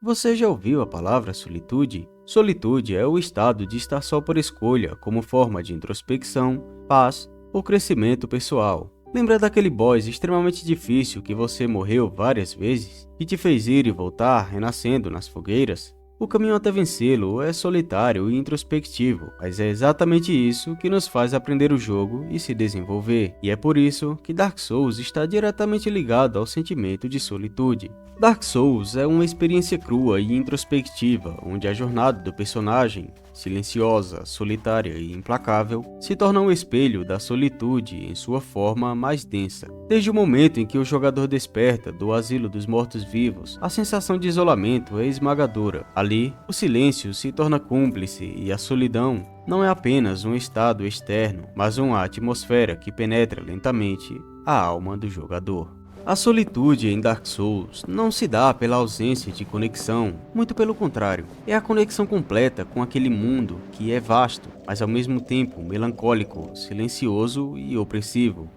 Você já ouviu a palavra solitude? Solitude é o estado de estar só por escolha, como forma de introspecção, paz ou crescimento pessoal. Lembra daquele boss extremamente difícil que você morreu várias vezes, que te fez ir e voltar, renascendo nas fogueiras? O caminho até vencê-lo é solitário e introspectivo, mas é exatamente isso que nos faz aprender o jogo e se desenvolver. E é por isso que Dark Souls está diretamente ligado ao sentimento de solitude. Dark Souls é uma experiência crua e introspectiva, onde a jornada do personagem, silenciosa, solitária e implacável, se torna um espelho da solitude em sua forma mais densa. Desde o momento em que o jogador desperta do asilo dos mortos-vivos, a sensação de isolamento é esmagadora. Ali, o silêncio se torna cúmplice e a solidão não é apenas um estado externo, mas uma atmosfera que penetra lentamente a alma do jogador. A solitude em Dark Souls não se dá pela ausência de conexão, muito pelo contrário. É a conexão completa com aquele mundo que é vasto, mas ao mesmo tempo melancólico, silencioso e opressivo.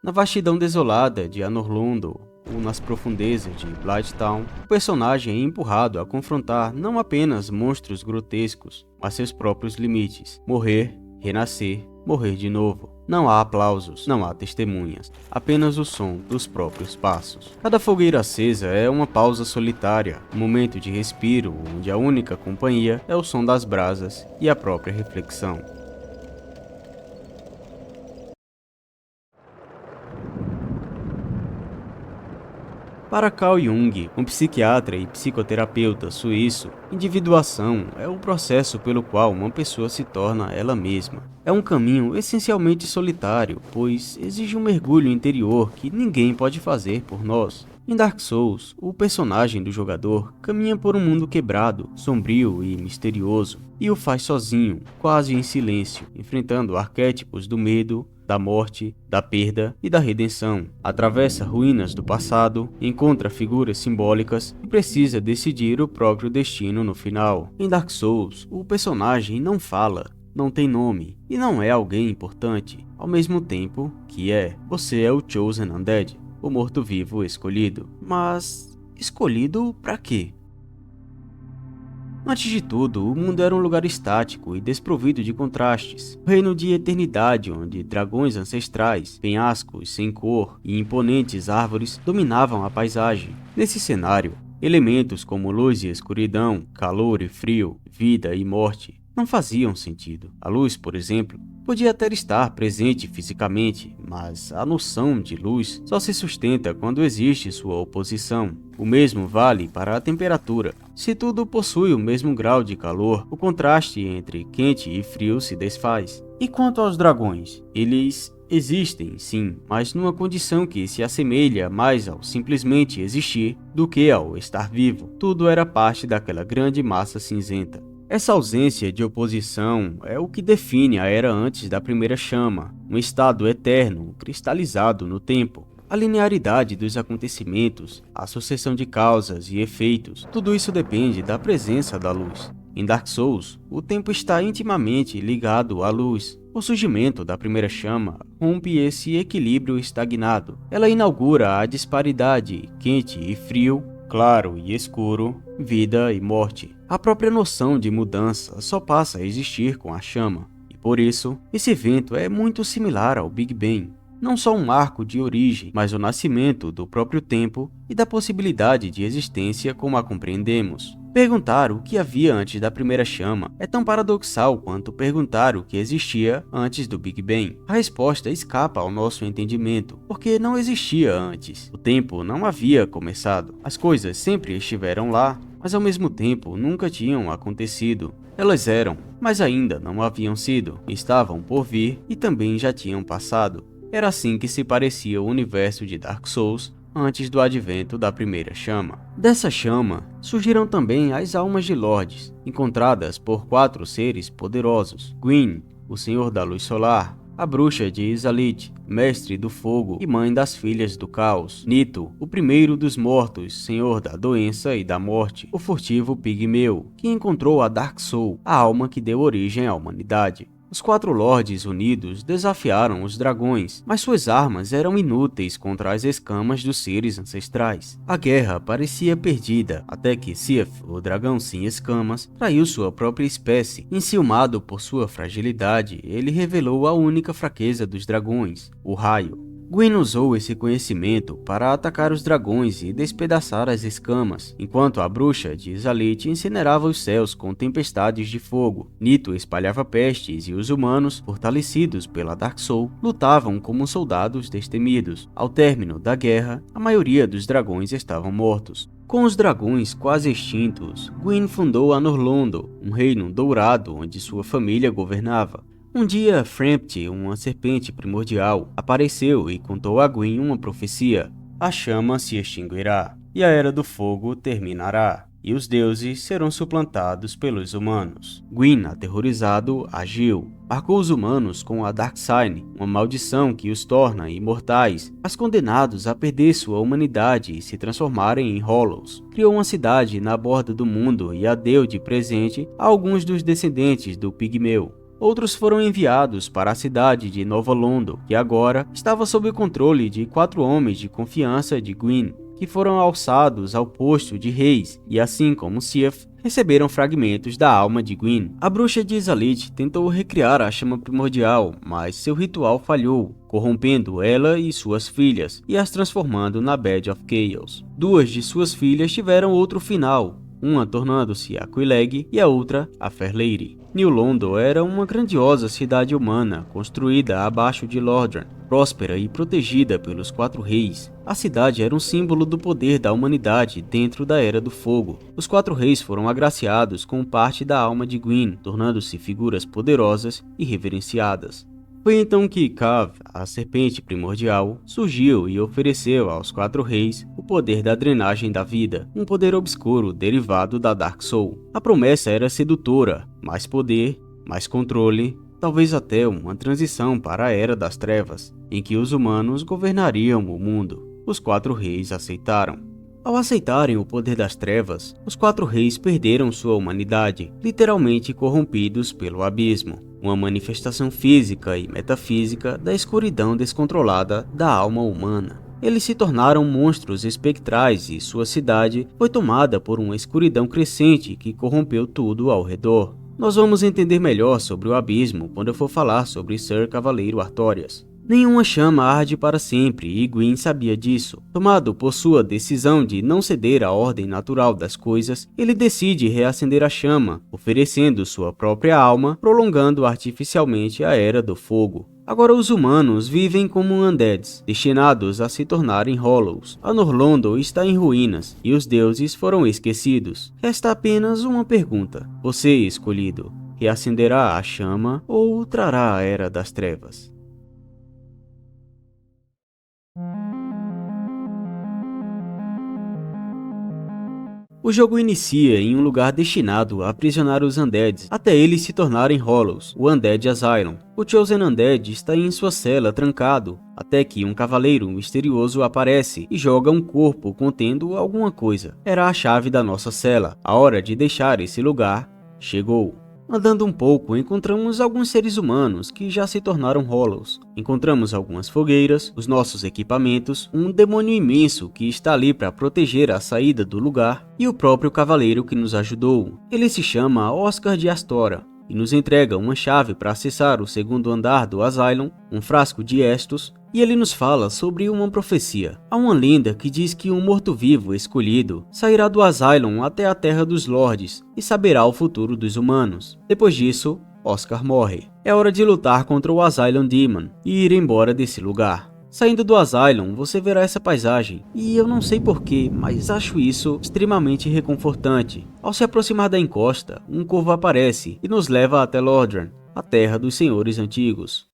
Na vastidão desolada de Anor Londo, ou nas profundezas de Blighttown, o personagem é empurrado a confrontar não apenas monstros grotescos, mas seus próprios limites. Morrer, renascer, morrer de novo. Não há aplausos, não há testemunhas, apenas o som dos próprios passos. Cada fogueira acesa é uma pausa solitária, um momento de respiro onde a única companhia é o som das brasas e a própria reflexão. Para Carl Jung, um psiquiatra e psicoterapeuta suíço, individuação é o processo pelo qual uma pessoa se torna ela mesma. É um caminho essencialmente solitário, pois exige um mergulho interior que ninguém pode fazer por nós. Em Dark Souls, o personagem do jogador caminha por um mundo quebrado, sombrio e misterioso, e o faz sozinho, quase em silêncio, enfrentando arquétipos do medo, da morte, da perda e da redenção. Atravessa ruínas do passado, encontra figuras simbólicas e precisa decidir o próprio destino no final. Em Dark Souls, o personagem não fala, não tem nome e não é alguém importante, ao mesmo tempo que você é o Chosen Undead, o morto-vivo escolhido. Mas escolhido pra quê? Antes de tudo, o mundo era um lugar estático e desprovido de contrastes. Um reino de eternidade onde dragões ancestrais, penhascos sem cor e imponentes árvores dominavam a paisagem. Nesse cenário, elementos como luz e escuridão, calor e frio, vida e morte não faziam sentido. A luz, por exemplo, podia até estar presente fisicamente, mas a noção de luz só se sustenta quando existe sua oposição. O mesmo vale para a temperatura. Se tudo possui o mesmo grau de calor, o contraste entre quente e frio se desfaz. E quanto aos dragões? Eles existem, sim, mas numa condição que se assemelha mais ao simplesmente existir do que ao estar vivo. Tudo era parte daquela grande massa cinzenta. Essa ausência de oposição é o que define a era antes da primeira chama, um estado eterno, cristalizado no tempo. A linearidade dos acontecimentos, a sucessão de causas e efeitos, tudo isso depende da presença da luz. Em Dark Souls, o tempo está intimamente ligado à luz. O surgimento da primeira chama rompe esse equilíbrio estagnado. Ela inaugura a disparidade quente e frio, claro e escuro, vida e morte. A própria noção de mudança só passa a existir com a chama. E por isso, esse evento é muito similar ao Big Bang. Não só um marco de origem, mas o nascimento do próprio tempo e da possibilidade de existência como a compreendemos. Perguntar o que havia antes da primeira chama é tão paradoxal quanto perguntar o que existia antes do Big Bang. A resposta escapa ao nosso entendimento, porque não existia antes. O tempo não havia começado. As coisas sempre estiveram lá, mas ao mesmo tempo nunca tinham acontecido. Elas eram, mas ainda não haviam sido. Estavam por vir e também já tinham passado. Era assim que se parecia o universo de Dark Souls antes do advento da primeira chama. Dessa chama, surgiram também as almas de Lords, encontradas por 4 seres poderosos: Gwyn, o Senhor da Luz Solar, a Bruxa de Izalith, Mestre do Fogo e Mãe das Filhas do Caos; Nito, o primeiro dos mortos, Senhor da Doença e da Morte; o furtivo Pigmeu, que encontrou a Dark Soul, a alma que deu origem à humanidade; o Os 4 lords unidos desafiaram os dragões, mas suas armas eram inúteis contra as escamas dos seres ancestrais. A guerra parecia perdida, até que Sif, o dragão sem escamas, traiu sua própria espécie. Enciumado por sua fragilidade, ele revelou a única fraqueza dos dragões, o raio. Gwyn usou esse conhecimento para atacar os dragões e despedaçar as escamas, enquanto a bruxa de Izalith incinerava os céus com tempestades de fogo. Nito espalhava pestes e os humanos, fortalecidos pela Dark Soul, lutavam como soldados destemidos. Ao término da guerra, a maioria dos dragões estavam mortos. Com os dragões quase extintos, Gwyn fundou Anor Londo, um reino dourado onde sua família governava. Um dia, Frampt, uma serpente primordial, apareceu e contou a Gwyn uma profecia. A chama se extinguirá, e a Era do Fogo terminará, e os deuses serão suplantados pelos humanos. Gwyn, aterrorizado, agiu. Marcou os humanos com a Dark Sign, uma maldição que os torna imortais, mas condenados a perder sua humanidade e se transformarem em Hollows. Criou uma cidade na borda do mundo e a deu de presente a alguns dos descendentes do Pigmeu. Outros foram enviados para a cidade de Nova Londo, que agora estava sob o controle de 4 homens de confiança de Gwyn, que foram alçados ao posto de reis e, assim como Sif, receberam fragmentos da alma de Gwyn. A bruxa de Izalith tentou recriar a chama primordial, mas seu ritual falhou, corrompendo ela e suas filhas e as transformando na Bed of Chaos. 2 de suas filhas tiveram outro final, uma tornando-se a Quelaag e a outra a Fair Lady. New Londo era uma grandiosa cidade humana, construída abaixo de Lordran, próspera e protegida pelos 4 reis. A cidade era um símbolo do poder da humanidade dentro da Era do Fogo. Os 4 reis foram agraciados com parte da alma de Gwyn, tornando-se figuras poderosas e reverenciadas. Foi então que Kav, a serpente primordial, surgiu e ofereceu aos 4 reis o poder da drenagem da vida, um poder obscuro derivado da Dark Soul. A promessa era sedutora, mais poder, mais controle, talvez até uma transição para a Era das Trevas, em que os humanos governariam o mundo. Os 4 reis aceitaram. Ao aceitarem o poder das trevas, os 4 reis perderam sua humanidade, literalmente corrompidos pelo abismo, uma manifestação física e metafísica da escuridão descontrolada da alma humana. Eles se tornaram monstros espectrais e sua cidade foi tomada por uma escuridão crescente que corrompeu tudo ao redor. Nós vamos entender melhor sobre o abismo quando eu for falar sobre Ser Cavaleiro Artorias. Nenhuma chama arde para sempre e Gwyn sabia disso. Tomado por sua decisão de não ceder à ordem natural das coisas, ele decide reacender a chama, oferecendo sua própria alma, prolongando artificialmente a Era do Fogo. Agora os humanos vivem como undeads, destinados a se tornarem Hollows. Anor Londo está em ruínas e os deuses foram esquecidos. Resta apenas uma pergunta: você, escolhido, reacenderá a chama ou trará a Era das Trevas? O jogo inicia em um lugar destinado a aprisionar os Undeads, até eles se tornarem Hollows, o Undead Asylum. O Chosen Undead está em sua cela trancado, até que um cavaleiro misterioso aparece e joga um corpo contendo alguma coisa. Era a chave da nossa cela. A hora de deixar esse lugar chegou. Andando um pouco, encontramos alguns seres humanos que já se tornaram Hollows. Encontramos algumas fogueiras, os nossos equipamentos, um demônio imenso que está ali para proteger a saída do lugar e o próprio cavaleiro que nos ajudou. Ele se chama Oscar de Astora e nos entrega uma chave para acessar o segundo andar do Asylum, um frasco de Estus, e ele nos fala sobre uma profecia. Há uma lenda que diz que um morto-vivo escolhido sairá do Asylum até a Terra dos Lordes e saberá o futuro dos humanos. Depois disso, Oscar morre. É hora de lutar contra o Asylum Demon e ir embora desse lugar. Saindo do Asylum, você verá essa paisagem, e eu não sei porquê, mas acho isso extremamente reconfortante. Ao se aproximar da encosta, um corvo aparece e nos leva até Lordran, a terra dos senhores antigos.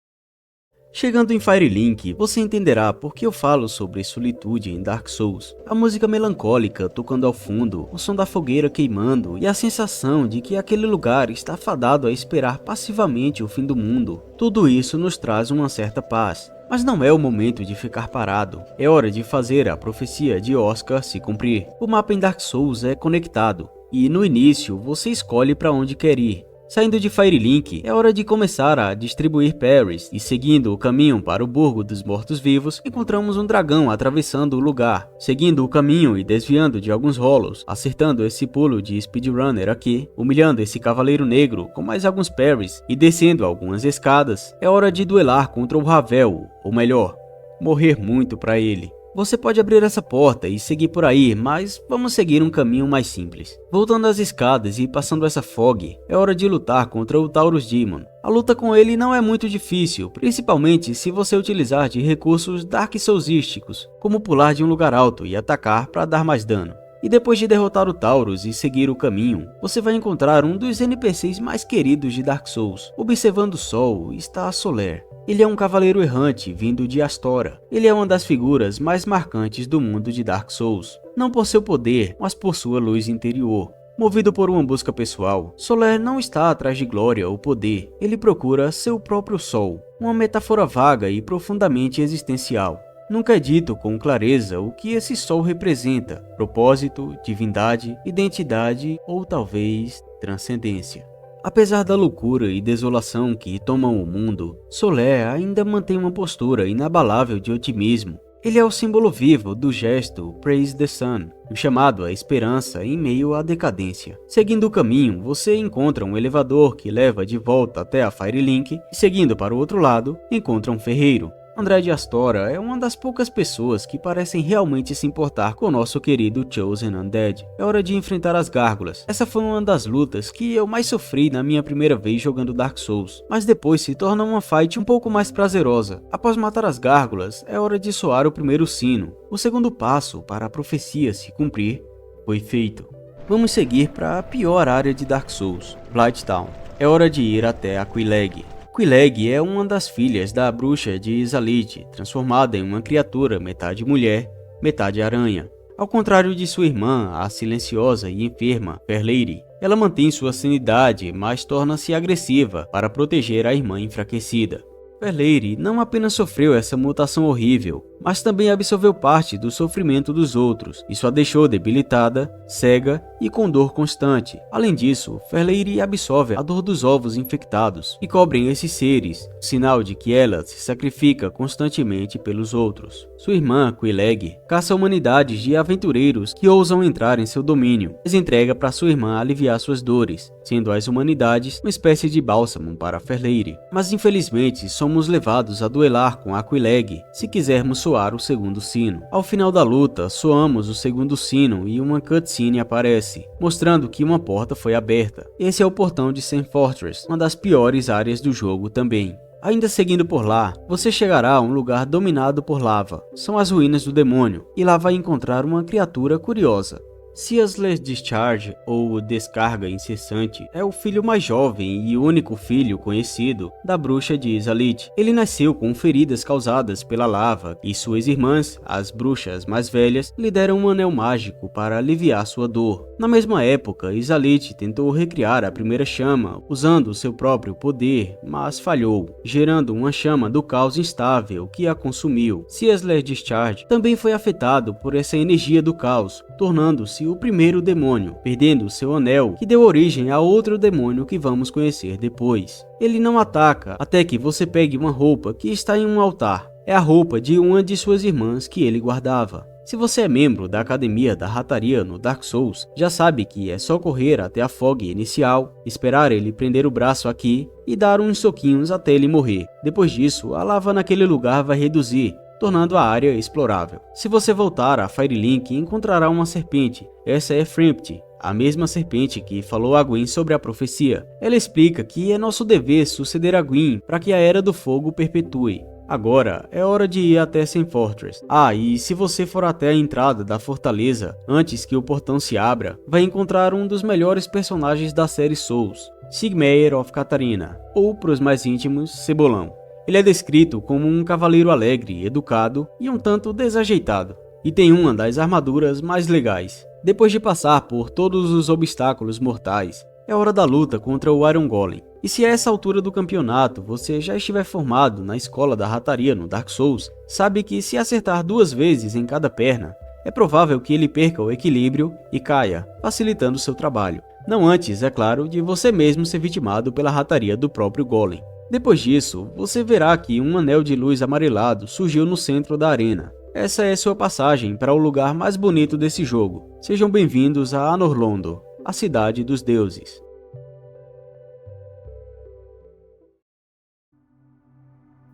Chegando em Firelink, você entenderá por que eu falo sobre solitude em Dark Souls. A música melancólica tocando ao fundo, o som da fogueira queimando e a sensação de que aquele lugar está fadado a esperar passivamente o fim do mundo. Tudo isso nos traz uma certa paz. Mas não é o momento de ficar parado, é hora de fazer a profecia de Oscar se cumprir. O mapa em Dark Souls é conectado, e no início você escolhe para onde quer ir. Saindo de Firelink, é hora de começar a distribuir parries, e seguindo o caminho para o Burgo dos Mortos-Vivos, encontramos um dragão atravessando o lugar. Seguindo o caminho e desviando de alguns rolos, acertando esse pulo de speedrunner aqui, humilhando esse cavaleiro negro com mais alguns parries e descendo algumas escadas, é hora de duelar contra o Ravel, ou melhor, morrer muito para ele. Você pode abrir essa porta e seguir por aí, mas vamos seguir um caminho mais simples. Voltando às escadas e passando essa fog, é hora de lutar contra o Taurus Demon. A luta com ele não é muito difícil, principalmente se você utilizar de recursos Dark Soulsísticos, como pular de um lugar alto e atacar para dar mais dano. E depois de derrotar o Taurus e seguir o caminho, você vai encontrar um dos NPCs mais queridos de Dark Souls. Observando o sol está Solaire. Ele é um cavaleiro errante vindo de Astora. Ele é uma das figuras mais marcantes do mundo de Dark Souls, não por seu poder, mas por sua luz interior. Movido por uma busca pessoal, Solaire não está atrás de glória ou poder, ele procura seu próprio sol, uma metáfora vaga e profundamente existencial. Nunca é dito com clareza o que esse sol representa: propósito, divindade, identidade ou talvez transcendência. Apesar da loucura e desolação que tomam o mundo, Solaire ainda mantém uma postura inabalável de otimismo. Ele é o símbolo vivo do gesto Praise the Sun, o chamado à esperança em meio à decadência. Seguindo o caminho, você encontra um elevador que leva de volta até a Firelink, e seguindo para o outro lado, encontra um ferreiro. André de Astora é uma das poucas pessoas que parecem realmente se importar com o nosso querido Chosen Undead. É hora de enfrentar as gárgulas. Essa foi uma das lutas que eu mais sofri na minha primeira vez jogando Dark Souls, mas depois se torna uma fight um pouco mais prazerosa. Após matar as gárgulas, é hora de soar o primeiro sino. O segundo passo para a profecia se cumprir foi feito. Vamos seguir para a pior área de Dark Souls, Blighttown. É hora de ir até Aquileg. Aquileg é uma das filhas da bruxa de Izalith, transformada em uma criatura metade mulher, metade aranha. Ao contrário de sua irmã, a silenciosa e enferma Fairlady, ela mantém sua sanidade, mas torna-se agressiva para proteger a irmã enfraquecida. Fairlady não apenas sofreu essa mutação horrível, mas também absorveu parte do sofrimento dos outros. Isso a deixou debilitada, cega e com dor constante. Além disso, Fairlady absorve a dor dos ovos infectados e cobrem esses seres, sinal de que ela se sacrifica constantemente pelos outros. Sua irmã, Aquileg, caça humanidades de aventureiros que ousam entrar em seu domínio, mas entrega para sua irmã aliviar suas dores, sendo as humanidades uma espécie de bálsamo para Fairlady. Mas infelizmente somos levados a duelar com Aquileg se quisermos soar o segundo sino. Ao final da luta, soamos o segundo sino e uma cutscene aparece, mostrando que uma porta foi aberta. Esse é o portão de Sam Fortress, uma das piores áreas do jogo também. Ainda seguindo por lá, você chegará a um lugar dominado por lava. São as ruínas do demônio, e lá vai encontrar uma criatura curiosa. Seasler Discharge, ou Descarga Incessante, é o filho mais jovem e único filho conhecido da bruxa de Izalith. Ele nasceu com feridas causadas pela lava e suas irmãs, as bruxas mais velhas, lhe deram um anel mágico para aliviar sua dor. Na mesma época, Izalith tentou recriar a primeira chama usando seu próprio poder, mas falhou, gerando uma chama do caos instável que a consumiu. Seasler Discharge também foi afetado por essa energia do caos, tornando-se o primeiro demônio, perdendo seu anel, que deu origem a outro demônio que vamos conhecer depois. Ele não ataca até que você pegue uma roupa que está em um altar. É a roupa de uma de suas irmãs que ele guardava. Se você é membro da Academia da Rataria no Dark Souls, já sabe que é só correr até a fog inicial, esperar ele prender o braço aqui e dar uns soquinhos até ele morrer. Depois disso, a lava naquele lugar vai reduzir, tornando a área explorável. Se você voltar a Firelink, encontrará uma serpente. Essa é Frimpti, a mesma serpente que falou a Gwyn sobre a profecia. Ela explica que é nosso dever suceder a Gwyn para que a Era do Fogo perpetue. Agora é hora de ir até Sam Fortress. E se você for até a entrada da fortaleza, antes que o portão se abra, vai encontrar um dos melhores personagens da série Souls, Sigmar of Catarina, ou pros mais íntimos, Cebolão. Ele é descrito como um cavaleiro alegre, educado e um tanto desajeitado, e tem uma das armaduras mais legais. Depois de passar por todos os obstáculos mortais, é hora da luta contra o Iron Golem. E se a essa altura do campeonato você já estiver formado na escola da rataria no Dark Souls, sabe que se acertar 2 vezes em cada perna, é provável que ele perca o equilíbrio e caia, facilitando seu trabalho. Não antes, é claro, de você mesmo ser vitimado pela rataria do próprio Golem. Depois disso, você verá que um anel de luz amarelado surgiu no centro da arena. Essa é sua passagem para o lugar mais bonito desse jogo. Sejam bem-vindos a Anor Londo, a cidade dos deuses.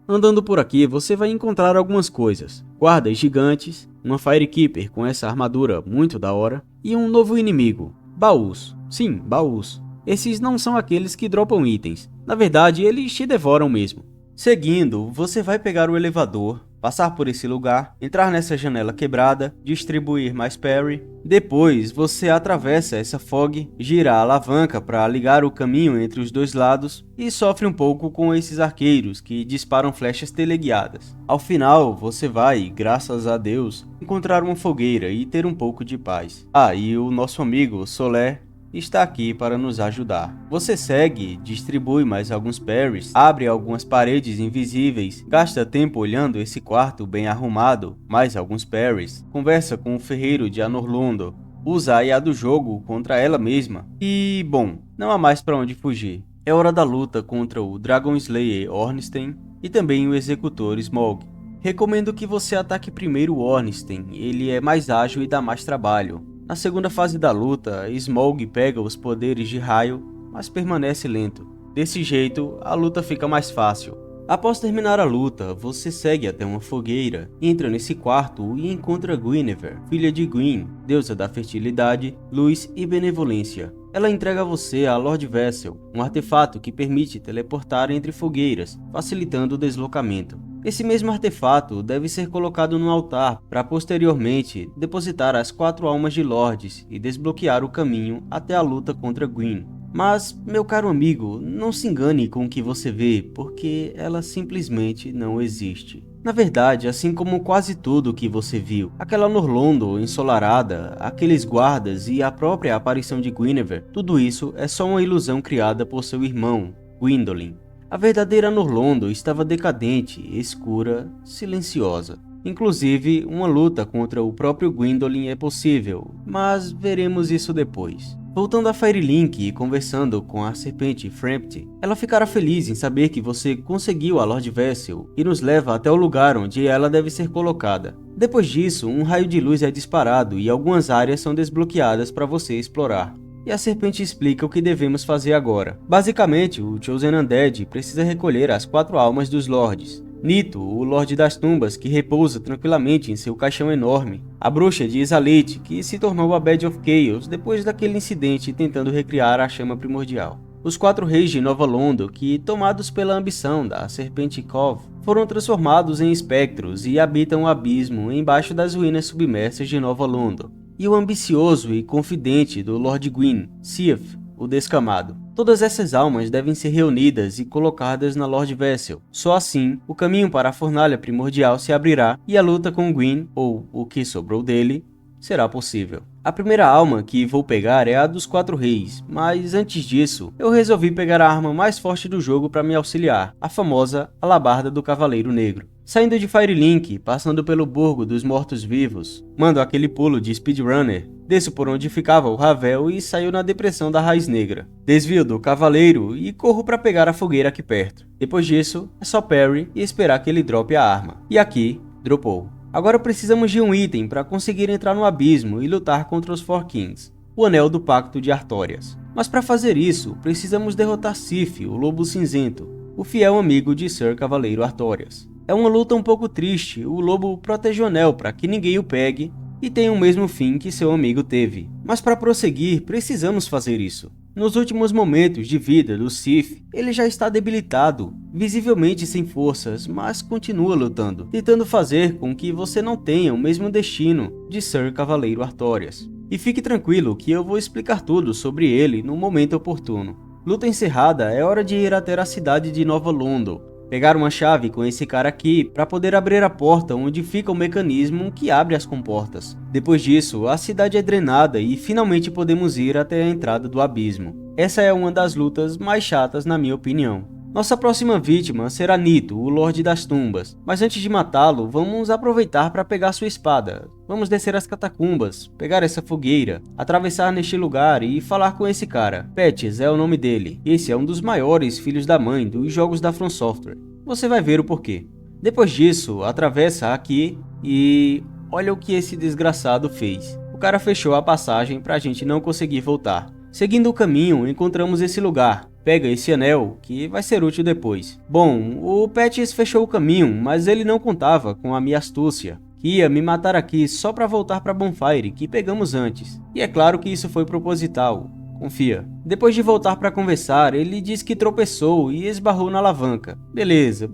Andando por aqui, você vai encontrar algumas coisas. Guardas gigantes, uma Firekeeper com essa armadura muito da hora, e um novo inimigo, baús. Sim, baús. Esses não são aqueles que dropam itens. Na verdade, eles te devoram mesmo. Seguindo, você vai pegar o elevador, passar por esse lugar, entrar nessa janela quebrada, distribuir mais parry. Depois, você atravessa essa fog, gira a alavanca para ligar o caminho entre os dois lados e sofre um pouco com esses arqueiros que disparam flechas teleguiadas. Ao final, você vai, graças a Deus, encontrar uma fogueira e ter um pouco de paz. Ah, e o nosso amigo Soler está aqui para nos ajudar. Você segue, distribui mais alguns parries, abre algumas paredes invisíveis, gasta tempo olhando esse quarto bem arrumado, mais alguns parries, conversa com o ferreiro de Anor Londo, usa a IA do jogo contra ela mesma e, bom, não há mais para onde fugir. É hora da luta contra o Dragon Slayer Ornstein e também o Executor Smaug. Recomendo que você ataque primeiro o Ornstein, ele é mais ágil e dá mais trabalho. Na segunda fase da luta, Smaug pega os poderes de raio, mas permanece lento. Desse jeito, a luta fica mais fácil. Após terminar a luta, você segue até uma fogueira, entra nesse quarto e encontra Guinevere, filha de Gwyn, deusa da fertilidade, luz e benevolência. Ela entrega a você a Lord Vessel, um artefato que permite teleportar entre fogueiras, facilitando o deslocamento. Esse mesmo artefato deve ser colocado no altar para posteriormente depositar as 4 almas de Lords e desbloquear o caminho até a luta contra Gwyn. Mas, meu caro amigo, não se engane com o que você vê, porque ela simplesmente não existe. Na verdade, assim como quase tudo o que você viu, aquela Anor Londo ensolarada, aqueles guardas e a própria aparição de Guinevere, tudo isso é só uma ilusão criada por seu irmão, Gwyndolin. A verdadeira Anor Londo estava decadente, escura, silenciosa. Inclusive, uma luta contra o próprio Gwyndolin é possível, mas veremos isso depois. Voltando a Firelink e conversando com a serpente Frampty, ela ficará feliz em saber que você conseguiu a Lord Vessel e nos leva até o lugar onde ela deve ser colocada. Depois disso, um raio de luz é disparado e algumas áreas são desbloqueadas para você explorar. E a serpente explica o que devemos fazer agora. Basicamente, o Chosen Undead precisa recolher as 4 almas dos Lords. Nito, o Lorde das Tumbas, que repousa tranquilamente em seu caixão enorme. A bruxa de Izalith, que se tornou a Bed of Chaos depois daquele incidente tentando recriar a chama primordial. Os 4 reis de Nova Londo, que, tomados pela ambição da Serpente Cove, foram transformados em espectros e habitam o abismo embaixo das ruínas submersas de Nova Londo. E o ambicioso e confidente do Lord Gwyn, Sif, o Descamado. Todas essas almas devem ser reunidas e colocadas na Lord Vessel. Só assim, o caminho para a fornalha primordial se abrirá e a luta com Gwyn, ou o que sobrou dele, será possível. A primeira alma que vou pegar é a dos 4 reis, mas antes disso, eu resolvi pegar a arma mais forte do jogo para me auxiliar, a famosa Alabarda do Cavaleiro Negro. Saindo de Firelink, passando pelo Burgo dos Mortos-Vivos, mando aquele pulo de speedrunner, desço por onde ficava o Ravel e saio na depressão da Raiz Negra. Desvio do Cavaleiro e corro para pegar a fogueira aqui perto. Depois disso, é só parry e esperar que ele drope a arma. E aqui, dropou. Agora precisamos de um item para conseguir entrar no abismo e lutar contra os Four Kings, o Anel do Pacto de Artorias. Mas para fazer isso, precisamos derrotar Sif, o Lobo Cinzento, o fiel amigo de Sir Cavaleiro Artorias. É uma luta um pouco triste, o lobo protege o anel para que ninguém o pegue e tenha o mesmo fim que seu amigo teve. Mas para prosseguir, precisamos fazer isso. Nos últimos momentos de vida do Sif, ele já está debilitado, visivelmente sem forças, mas continua lutando, tentando fazer com que você não tenha o mesmo destino de Sir Cavaleiro Artorias. E fique tranquilo que eu vou explicar tudo sobre ele no momento oportuno. Luta encerrada, é hora de ir até a cidade de Nova Londo, pegar uma chave com esse cara aqui para poder abrir a porta onde fica o mecanismo que abre as comportas. Depois disso, a cidade é drenada e finalmente podemos ir até a entrada do abismo. Essa é uma das lutas mais chatas na minha opinião. Nossa próxima vítima será Nito, o Lorde das Tumbas, mas antes de matá-lo, vamos aproveitar para pegar sua espada. Vamos descer as catacumbas, pegar essa fogueira, atravessar neste lugar e falar com esse cara. Patches é o nome dele. Esse é um dos maiores filhos da mãe dos jogos da From Software. Você vai ver o porquê. Depois disso, atravessa aqui e olha o que esse desgraçado fez. O cara fechou a passagem pra gente não conseguir voltar. Seguindo o caminho, encontramos esse lugar. Pega esse anel, que vai ser útil depois. Bom, o Patches fechou o caminho, mas ele não contava com a minha astúcia, que ia me matar aqui só pra voltar pra Bonfire, que pegamos antes. E é claro que isso foi proposital. Confia. Depois de voltar para conversar, ele disse que tropeçou e esbarrou na alavanca. Beleza,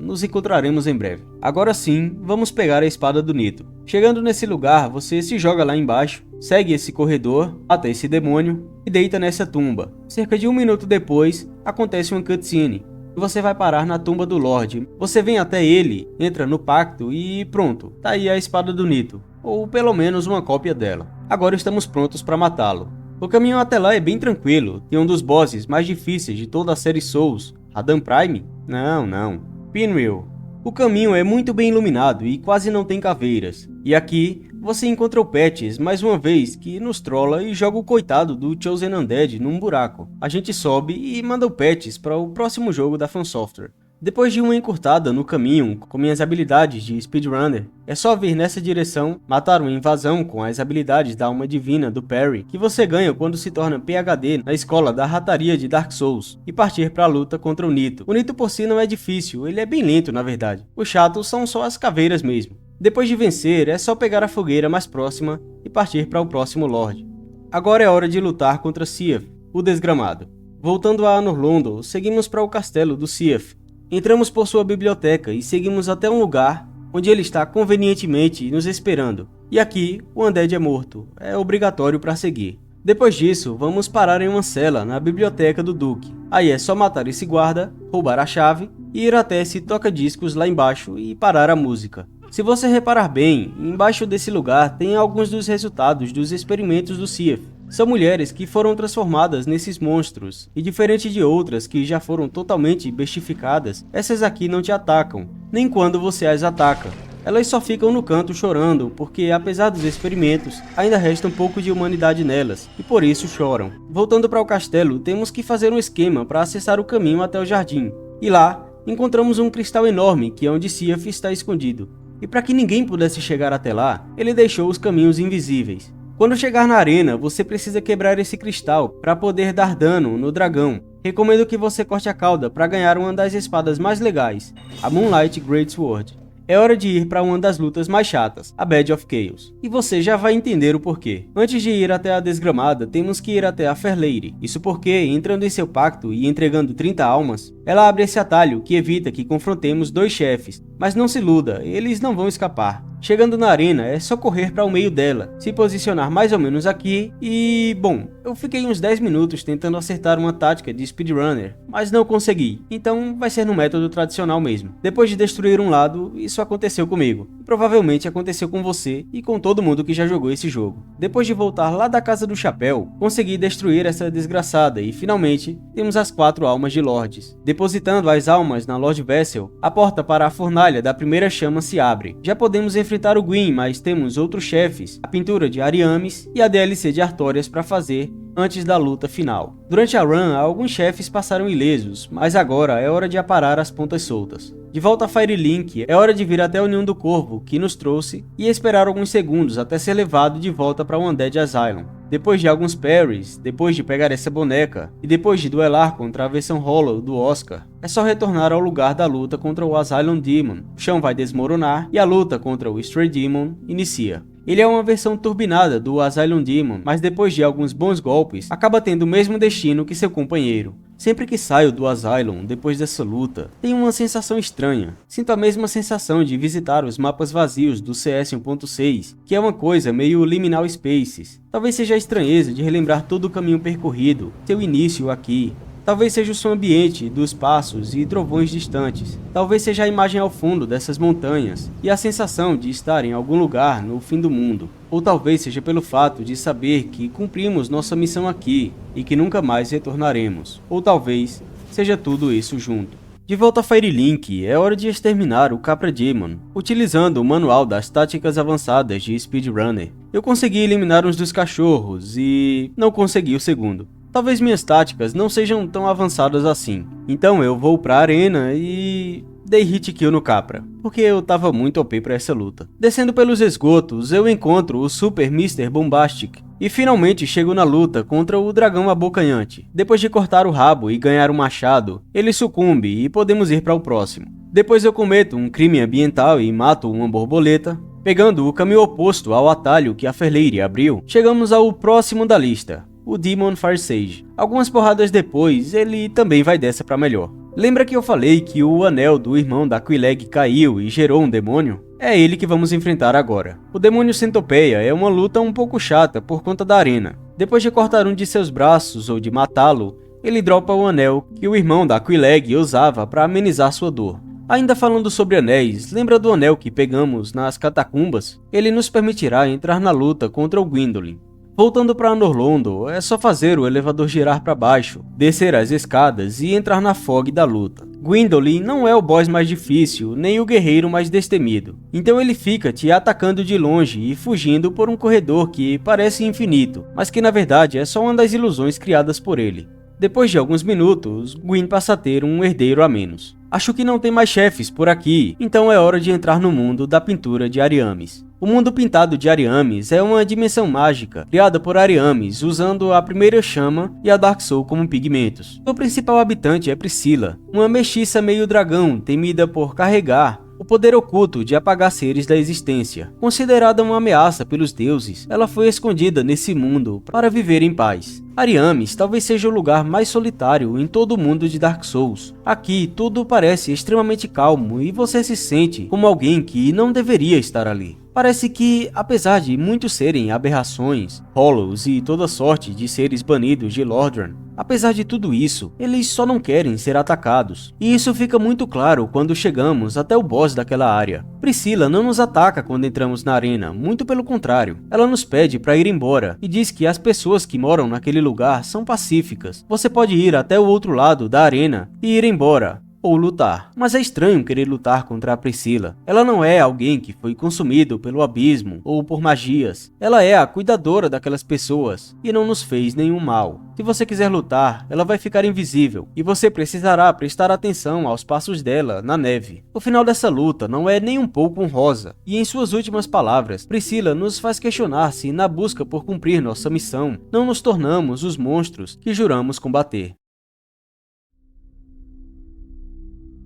nos encontraremos em breve. Agora sim, vamos pegar a espada do Nito. Chegando nesse lugar, você se joga lá embaixo, segue esse corredor, mata esse demônio e deita nessa tumba. Cerca de 1 minuto depois, acontece uma cutscene. Você vai parar na tumba do Lorde. Você vem até ele, entra no pacto e pronto, tá aí a espada do Nito. Ou pelo menos uma cópia dela. Agora estamos prontos para matá-lo. O caminho até lá é bem tranquilo, tem um dos bosses mais difíceis de toda a série Souls, Radan Prime? Não. Pinwheel. O caminho é muito bem iluminado e quase não tem caveiras. E aqui, você encontra o Patches mais uma vez, que nos trola e joga o coitado do Chosen Undead num buraco. A gente sobe e manda o Patches para o próximo jogo da From Software. Depois de uma encurtada no caminho com minhas habilidades de speedrunner, é só vir nessa direção, matar uma invasão com as habilidades da alma divina do Parry, que você ganha quando se torna PhD na escola da rataria de Dark Souls, e partir para a luta contra o Nito. O Nito por si não é difícil, ele é bem lento na verdade. O chato são só as caveiras mesmo. Depois de vencer, é só pegar a fogueira mais próxima e partir para o próximo Lorde. Agora é hora de lutar contra Siath, o Desgramado. Voltando a Anor Londo, seguimos para o castelo do Siath. Entramos por sua biblioteca e seguimos até um lugar onde ele está convenientemente nos esperando. E aqui, o Undead é morto, é obrigatório para seguir. Depois disso, vamos parar em uma cela na biblioteca do Duque. Aí é só matar esse guarda, roubar a chave e ir até esse toca-discos lá embaixo e parar a música. Se você reparar bem, embaixo desse lugar tem alguns dos resultados dos experimentos do Siath. São mulheres que foram transformadas nesses monstros, e diferente de outras que já foram totalmente bestificadas, essas aqui não te atacam, nem quando você as ataca. Elas só ficam no canto chorando, porque apesar dos experimentos, ainda resta um pouco de humanidade nelas, e por isso choram. Voltando para o castelo, temos que fazer um esquema para acessar o caminho até o jardim, e lá, encontramos um cristal enorme que é onde Siath está escondido. E para que ninguém pudesse chegar até lá, ele deixou os caminhos invisíveis. Quando chegar na arena, você precisa quebrar esse cristal para poder dar dano no dragão. Recomendo que você corte a cauda para ganhar uma das espadas mais legais, a Moonlight Greatsword. É hora de ir para uma das lutas mais chatas, a Badge of Chaos, e você já vai entender o porquê. Antes de ir até a Desgramada, temos que ir até a Fair Lady. Isso porque, entrando em seu pacto e entregando 30 almas, ela abre esse atalho que evita que confrontemos 2 chefes. Mas não se iluda, eles não vão escapar. Chegando na arena, é só correr para o meio dela, se posicionar mais ou menos aqui e... bom, eu fiquei uns 10 minutos tentando acertar uma tática de speedrunner, mas não consegui, então vai ser no método tradicional mesmo. Depois de destruir um lado, isso aconteceu comigo. Provavelmente aconteceu com você e com todo mundo que já jogou esse jogo. Depois de voltar lá da Casa do Chapéu, consegui destruir essa desgraçada e finalmente temos as 4 almas de Lords. Depositando as almas na Lord Vessel, a porta para a fornalha da primeira chama se abre. Já podemos enfrentar o Gwyn, mas temos outros chefes, a pintura de Ariames e a DLC de Artorias para fazer antes da luta final. Durante a run, alguns chefes passaram ilesos, mas agora é hora de aparar as pontas soltas. De volta a Firelink, é hora de vir até a União do Corvo, que nos trouxe, e esperar alguns segundos até ser levado de volta para o Undead Asylum. Depois de alguns parries, depois de pegar essa boneca, e depois de duelar contra a versão Hollow do Oscar, é só retornar ao lugar da luta contra o Asylum Demon. O chão vai desmoronar e a luta contra o Stray Demon inicia. Ele é uma versão turbinada do Asylum Demon, mas depois de alguns bons golpes, acaba tendo o mesmo destino que seu companheiro. Sempre que saio do Asylum depois dessa luta, tenho uma sensação estranha. Sinto a mesma sensação de visitar os mapas vazios do CS 1.6, que é uma coisa meio Liminal Spaces. Talvez seja a estranheza de relembrar todo o caminho percorrido, seu início aqui. Talvez seja o som ambiente dos passos e trovões distantes. Talvez seja a imagem ao fundo dessas montanhas e a sensação de estar em algum lugar no fim do mundo. Ou talvez seja pelo fato de saber que cumprimos nossa missão aqui e que nunca mais retornaremos. Ou talvez seja tudo isso junto. De volta a Firelink, é hora de exterminar o Capra Demon, utilizando o manual das táticas avançadas de Speedrunner. Eu consegui eliminar uns dos cachorros e não consegui o segundo. Talvez minhas táticas não sejam tão avançadas assim, então eu vou pra arena e dei hit kill no Capra, porque eu tava muito OP pra essa luta. Descendo pelos esgotos, eu encontro o Super Mr. Bombastic, e finalmente chego na luta contra o dragão abocanhante. Depois de cortar o rabo e ganhar o machado, ele sucumbe e podemos ir para o próximo. Depois eu cometo um crime ambiental e mato uma borboleta. Pegando o caminho oposto ao atalho que a Fairlady abriu, chegamos ao próximo da lista, o Demon Firesage. Algumas porradas depois, ele também vai dessa pra melhor. Lembra que eu falei que o anel do irmão da Quelaag caiu e gerou um demônio? É ele que vamos enfrentar agora. O demônio Centopeia é uma luta um pouco chata por conta da arena. Depois de cortar um de seus braços ou de matá-lo, ele dropa o anel que o irmão da Quelaag usava para amenizar sua dor. Ainda falando sobre anéis, lembra do anel que pegamos nas catacumbas? Ele nos permitirá entrar na luta contra o Gwyndolin. Voltando para Anor Londo, é só fazer o elevador girar para baixo, descer as escadas e entrar na fog da luta. Gwyndolin não é o boss mais difícil, nem o guerreiro mais destemido, então ele fica te atacando de longe e fugindo por um corredor que parece infinito, mas que na verdade é só uma das ilusões criadas por ele. Depois de alguns minutos, Gwyn passa a ter um herdeiro a menos. Acho que não tem mais chefes por aqui, então é hora de entrar no mundo da pintura de Ariamis. O mundo pintado de Ariamis é uma dimensão mágica, criada por Ariamis, usando a primeira chama e a Dark Soul como pigmentos. Sua principal habitante é Priscilla, uma mestiça meio dragão, temida por carregar o poder oculto de apagar seres da existência. Considerada uma ameaça pelos deuses, ela foi escondida nesse mundo para viver em paz. Ariamis talvez seja o lugar mais solitário em todo o mundo de Dark Souls. Aqui tudo parece extremamente calmo e você se sente como alguém que não deveria estar ali. Parece que, apesar de muitos serem aberrações, Hollows e toda sorte de seres banidos de Lordran, apesar de tudo isso, eles só não querem ser atacados. E isso fica muito claro quando chegamos até o boss daquela área. Priscilla não nos ataca quando entramos na arena, muito pelo contrário. Ela nos pede para ir embora e diz que as pessoas que moram naquele lugar são pacíficas. Você pode ir até o outro lado da arena e ir embora, ou lutar. Mas é estranho querer lutar contra a Priscilla. Ela não é alguém que foi consumido pelo abismo ou por magias. Ela é a cuidadora daquelas pessoas e não nos fez nenhum mal. Se você quiser lutar, ela vai ficar invisível e você precisará prestar atenção aos passos dela na neve. O final dessa luta não é nem um pouco honrosa, e em suas últimas palavras, Priscilla nos faz questionar se, na busca por cumprir nossa missão, não nos tornamos os monstros que juramos combater.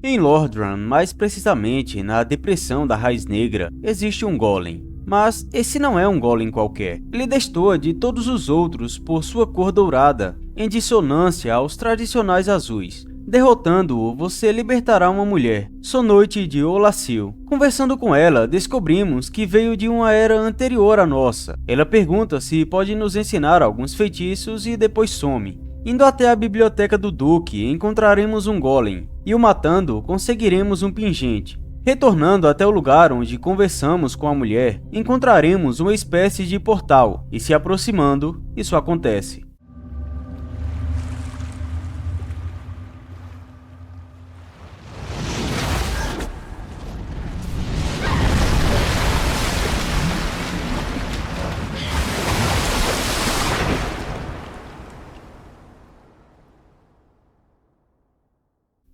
Em Lordran, mais precisamente na depressão da Raiz Negra, existe um golem. Mas esse não é um golem qualquer. Ele destoa de todos os outros por sua cor dourada, em dissonância aos tradicionais azuis. Derrotando-o, você libertará uma mulher, Sonoite de Olassil. Conversando com ela, descobrimos que veio de uma era anterior à nossa. Ela pergunta se pode nos ensinar alguns feitiços e depois some. Indo até a biblioteca do Duque, encontraremos um golem, e o matando, conseguiremos um pingente. Retornando até o lugar onde conversamos com a mulher, encontraremos uma espécie de portal, e se aproximando, isso acontece.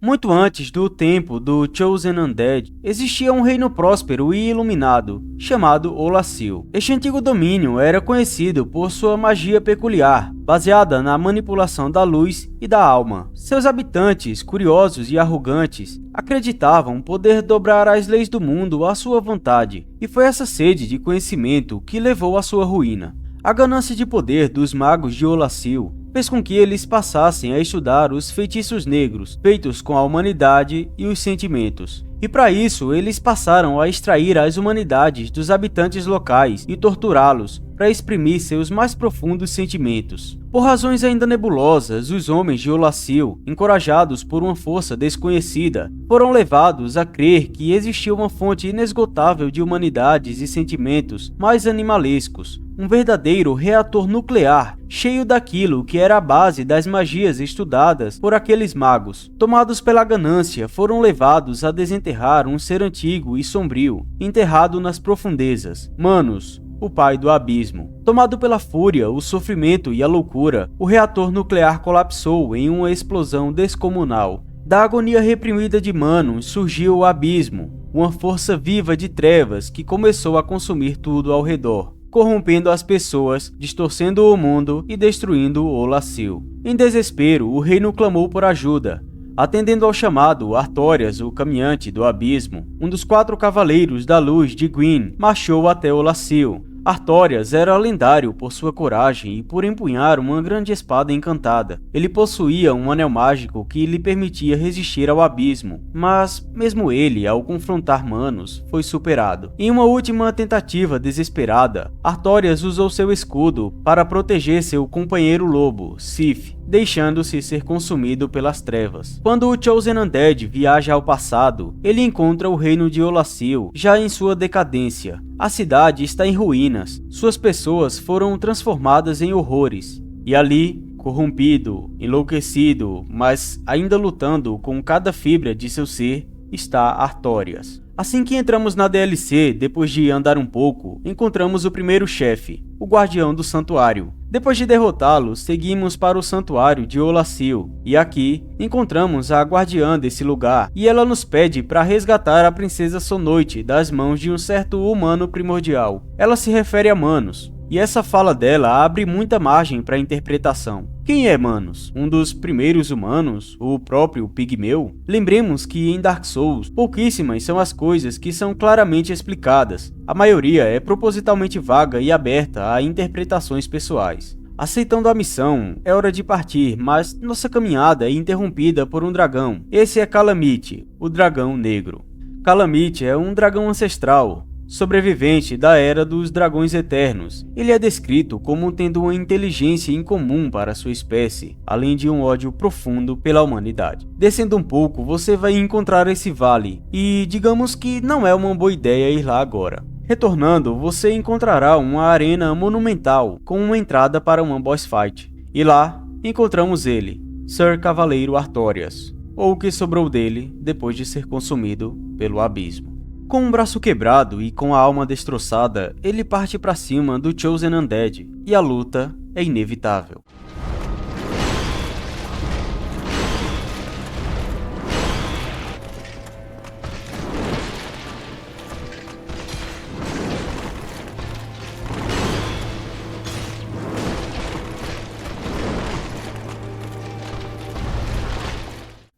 Muito antes do tempo do Chosen Undead, existia um reino próspero e iluminado, chamado Olassil. Este antigo domínio era conhecido por sua magia peculiar, baseada na manipulação da luz e da alma. Seus habitantes, curiosos e arrogantes, acreditavam poder dobrar as leis do mundo à sua vontade, e foi essa sede de conhecimento que levou à sua ruína. A ganância de poder dos magos de Olassil fez com que eles passassem a estudar os feitiços negros feitos com a humanidade e os sentimentos. E para isso, eles passaram a extrair as humanidades dos habitantes locais e torturá-los para exprimir seus mais profundos sentimentos. Por razões ainda nebulosas, os homens de Olassil, encorajados por uma força desconhecida, foram levados a crer que existia uma fonte inesgotável de humanidades e sentimentos mais animalescos, um verdadeiro reator nuclear, cheio daquilo que era a base das magias estudadas por aqueles magos. Tomados pela ganância, foram levados a desenterrar um ser antigo e sombrio, enterrado nas profundezas. Manos, o pai do abismo. Tomado pela fúria, o sofrimento e a loucura, o reator nuclear colapsou em uma explosão descomunal. Da agonia reprimida de Manos surgiu o abismo, uma força viva de trevas que começou a consumir tudo ao redor, corrompendo as pessoas, distorcendo o mundo e destruindo Olassil. Em desespero, o reino clamou por ajuda. Atendendo ao chamado, Artorias, o caminhante do abismo, um dos 4 cavaleiros da luz de Gwyn, marchou até Olassil. Artorias era lendário por sua coragem e por empunhar uma grande espada encantada. Ele possuía um anel mágico que lhe permitia resistir ao abismo, mas, mesmo ele, ao confrontar Manos, foi superado. Em uma última tentativa desesperada, Artorias usou seu escudo para proteger seu companheiro lobo, Sif, deixando-se ser consumido pelas trevas. Quando o Chosen Undead viaja ao passado, ele encontra o reino de Olassil, já em sua decadência. A cidade está em ruínas, suas pessoas foram transformadas em horrores, e ali, corrompido, enlouquecido, mas ainda lutando com cada fibra de seu ser, está Artorias. Assim que entramos na DLC, depois de andar um pouco, encontramos o primeiro chefe, o Guardião do Santuário. Depois de derrotá-lo, seguimos para o Santuário de Olassil, e aqui encontramos a guardiã desse lugar, e ela nos pede para resgatar a princesa Sonoite das mãos de um certo humano primordial. Ela se refere a Manos, e essa fala dela abre muita margem para interpretação. Quem é Manos? Um dos primeiros humanos? O próprio Pigmeu? Lembremos que em Dark Souls, pouquíssimas são as coisas que são claramente explicadas. A maioria é propositalmente vaga e aberta a interpretações pessoais. Aceitando a missão, é hora de partir, mas nossa caminhada é interrompida por um dragão. Esse é Calamite, o dragão negro. Calamite é um dragão ancestral, sobrevivente da Era dos Dragões Eternos. Ele é descrito como tendo uma inteligência incomum para sua espécie, além de um ódio profundo pela humanidade. Descendo um pouco, você vai encontrar esse vale, e digamos que não é uma boa ideia ir lá agora. Retornando, você encontrará uma arena monumental com uma entrada para uma boss fight, e lá encontramos ele, Sir Cavaleiro Artorias, ou o que sobrou dele depois de ser consumido pelo abismo. Com um braço quebrado e com a alma destroçada, ele parte para cima do Chosen Undead, e a luta é inevitável.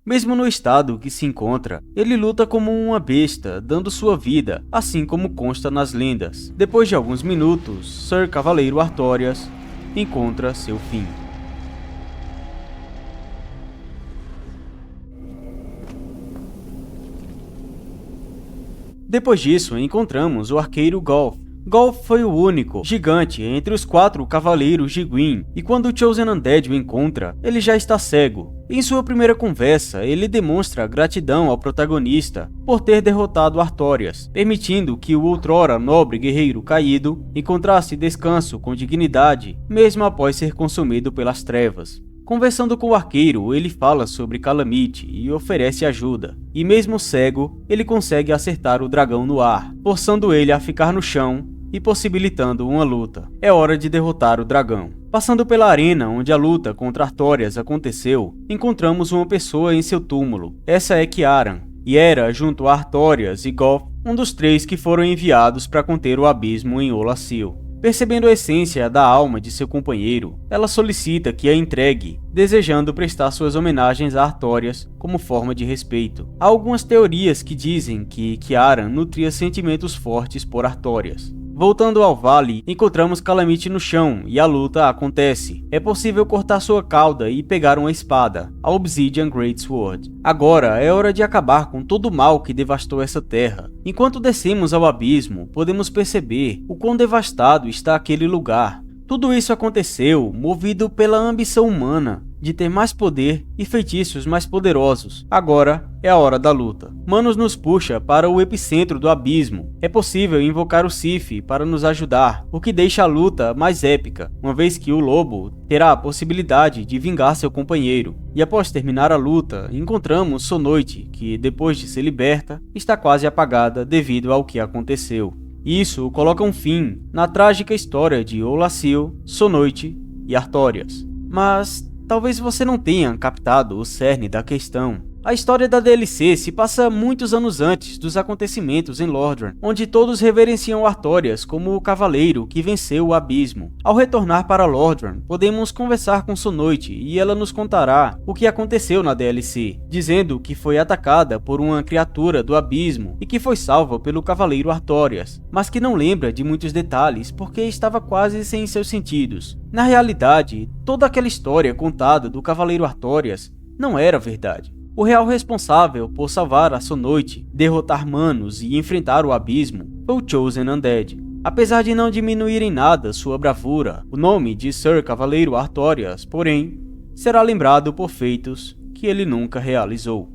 Mesmo no estado que se encontra, ele luta como uma besta, dando sua vida, assim como consta nas lendas. Depois de alguns minutos, Sir Cavaleiro Artorias encontra seu fim. Depois disso, encontramos o arqueiro Golf. Golf foi o único gigante entre os 4 cavaleiros de Gwyn, e quando o Chosen Undead o encontra, ele já está cego. Em sua primeira conversa, ele demonstra gratidão ao protagonista por ter derrotado Artorias, permitindo que o outrora nobre guerreiro caído encontrasse descanso com dignidade, mesmo após ser consumido pelas trevas. Conversando com o arqueiro, ele fala sobre Calamite e oferece ajuda, e mesmo cego, ele consegue acertar o dragão no ar, forçando ele a ficar no chão e possibilitando uma luta. É hora de derrotar o dragão. Passando pela arena onde a luta contra Artorias aconteceu, encontramos uma pessoa em seu túmulo. Essa é Kiaran, e era, junto a Artorias e Golf, um dos 3 que foram enviados para conter o abismo em Olassil. Percebendo a essência da alma de seu companheiro, ela solicita que a entregue, desejando prestar suas homenagens a Artorias como forma de respeito. Há algumas teorias que dizem que Kiaran nutria sentimentos fortes por Artorias. Voltando ao vale, encontramos Calamite no chão e a luta acontece. É possível cortar sua cauda e pegar uma espada, a Obsidian Greatsword. Agora é hora de acabar com todo o mal que devastou essa terra. Enquanto descemos ao abismo, podemos perceber o quão devastado está aquele lugar. Tudo isso aconteceu movido pela ambição humana. de ter mais poder e feitiços mais poderosos. Agora é a hora da luta. Manos nos puxa para o epicentro do abismo. É possível invocar o Sif para nos ajudar, o que deixa a luta mais épica, uma vez que o lobo terá a possibilidade de vingar seu companheiro. E após terminar a luta, encontramos Sonoite, que depois de ser liberta, está quase apagada devido ao que aconteceu. Isso coloca um fim na trágica história de Olassil, Sonoite e Artorias. Mas talvez você não tenha captado o cerne da questão. A história da DLC se passa muitos anos antes dos acontecimentos em Lordran, onde todos reverenciam Artorias como o cavaleiro que venceu o abismo. Ao retornar para Lordran, podemos conversar com Sonoite e ela nos contará o que aconteceu na DLC, dizendo que foi atacada por uma criatura do abismo e que foi salva pelo cavaleiro Artorias, mas que não lembra de muitos detalhes porque estava quase sem seus sentidos. Na realidade, toda aquela história contada do cavaleiro Artorias não era verdade. O real responsável por salvar a Sonoite, derrotar Manos e enfrentar o abismo foi o Chosen Undead. Apesar de não diminuir em nada sua bravura, o nome de Sir Cavaleiro Artorias, porém, será lembrado por feitos que ele nunca realizou.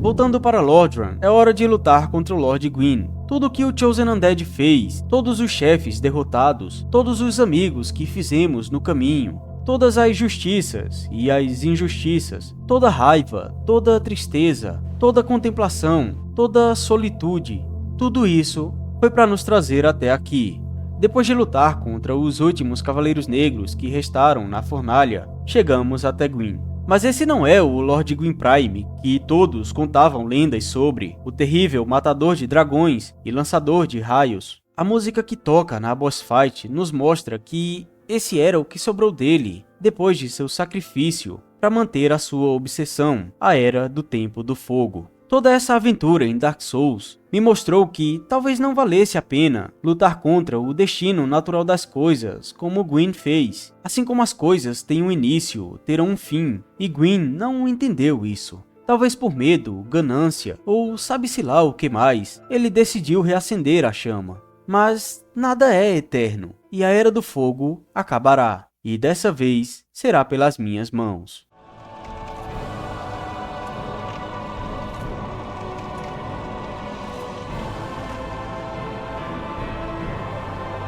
Voltando para Lordran, é hora de lutar contra o Lord Gwyn. Tudo o que o Chosen Undead fez, todos os chefes derrotados, todos os amigos que fizemos no caminho, todas as justiças e as injustiças, toda raiva, toda tristeza, toda contemplação, toda solitude, tudo isso foi para nos trazer até aqui. Depois de lutar contra os últimos Cavaleiros Negros que restaram na fornalha, chegamos até Gwyn. Mas esse não é o Lord Gwyn Prime, que todos contavam lendas sobre, o terrível matador de dragões e lançador de raios. A música que toca na boss fight nos mostra que esse era o que sobrou dele, depois de seu sacrifício, para manter a sua obsessão, a Era do Tempo do Fogo. Toda essa aventura em Dark Souls me mostrou que talvez não valesse a pena lutar contra o destino natural das coisas, como Gwyn fez. Assim como as coisas têm um início, terão um fim, e Gwyn não entendeu isso. Talvez por medo, ganância, ou sabe-se lá o que mais, ele decidiu reacender a chama. Mas nada é eterno, e a Era do Fogo acabará, e dessa vez será pelas minhas mãos.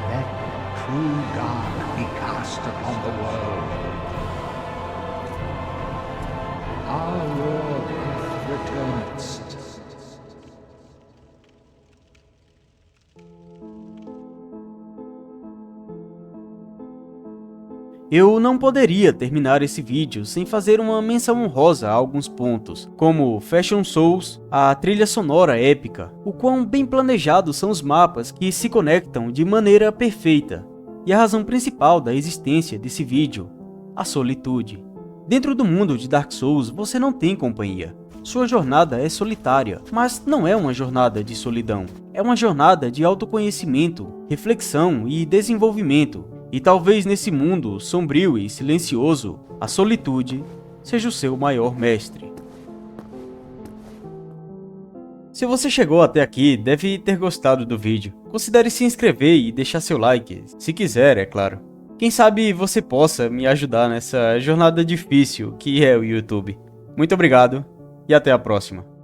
Let true dark be cast upon the world. Our Lord hath returned. Eu não poderia terminar esse vídeo sem fazer uma menção honrosa a alguns pontos, como Fashion Souls, a trilha sonora épica, o quão bem planejados são os mapas que se conectam de maneira perfeita, e a razão principal da existência desse vídeo, a solitude. Dentro do mundo de Dark Souls você não tem companhia. Sua jornada é solitária, mas não é uma jornada de solidão. É uma jornada de autoconhecimento, reflexão e desenvolvimento. E talvez nesse mundo sombrio e silencioso, a solitude seja o seu maior mestre. Se você chegou até aqui, deve ter gostado do vídeo. Considere se inscrever e deixar seu like, se quiser, é claro. Quem sabe você possa me ajudar nessa jornada difícil que é o YouTube. Muito obrigado e até a próxima.